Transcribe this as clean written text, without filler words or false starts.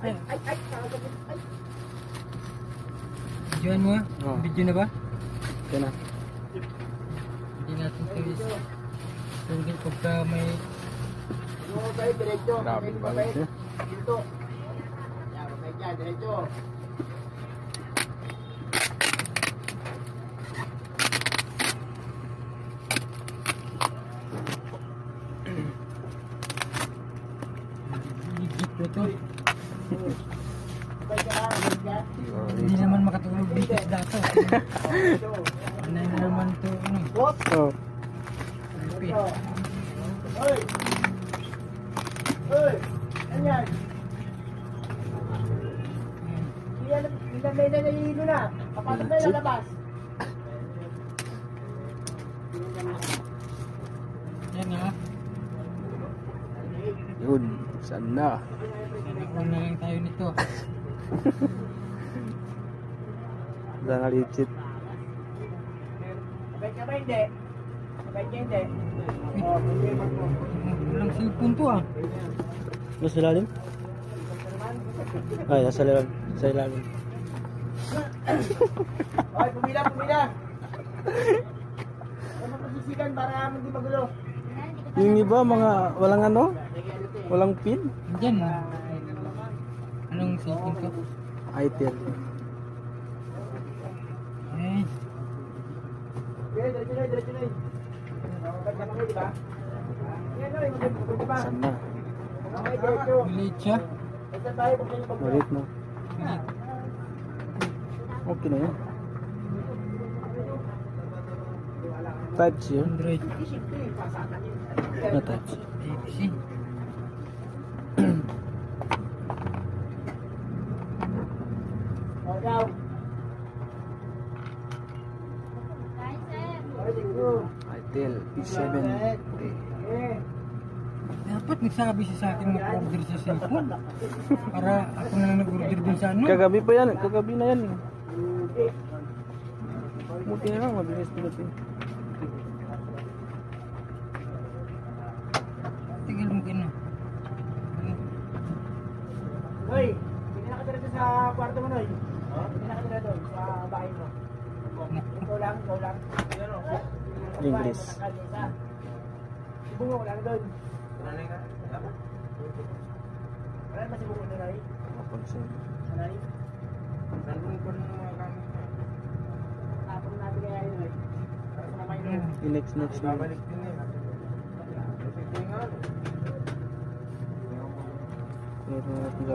Ay. Videoan mo ha? Oh. Video na ba? Ito na. Hindi natin ito is tungkol pagka may Grabe balik niya. legit po ito. Hindi naman makatulog dito sa dato. Ano na naman ito? Ano? Oh. Lupit. Ayan. May nanahihilo na. Papasok na lalabas. Yan ha. Yun. Saan na? Nanakuha na lang tayo nito. Saan na legit? Sabay ka ba hindi? Sabay ka hindi? Walang cellphone to ah. Nasa ilalim? Ay, nasa ilalim. Sa ilalim. Hoy, pumila, pumila. Ano magsisigan para hindi magulo? Yung iba, mga walang ano? Walang pin? Diyan ah. Anong cellphone to? Itel. Eh, Okay, diretso na, diretso na. Sabay ka naman, di ba? Yan na, maganda ba? Saan na? Okay, diretso. late siya. Ito tayo, pag kayo pag- Ulit mo. Okay na yun. Type C yun. Android. Na type C. ABC. Oh, daw. Okay, thank you. Itel P7. Eh, Dapat nagsabi siya sa akin mag-order sa cellphone. Para ako na lang nag-order dun sa ano. Kagabi pa yan. Kagabi na yan. Buti na lang. Mabilis na buti. Tigil mo gano'n. Noy, hindi nakatira doon sa kwarto mo, Noy. Hindi nakatira doon sa bahay mo. Ikaw lang, ikaw lang. English. Sibungo, wala na doon. Wala na ba sibungo doon, Noy? Mapansin. Noy? Tapon natin kaya yun, Noy. Para sa mamay, Noy. Next na. Meron natin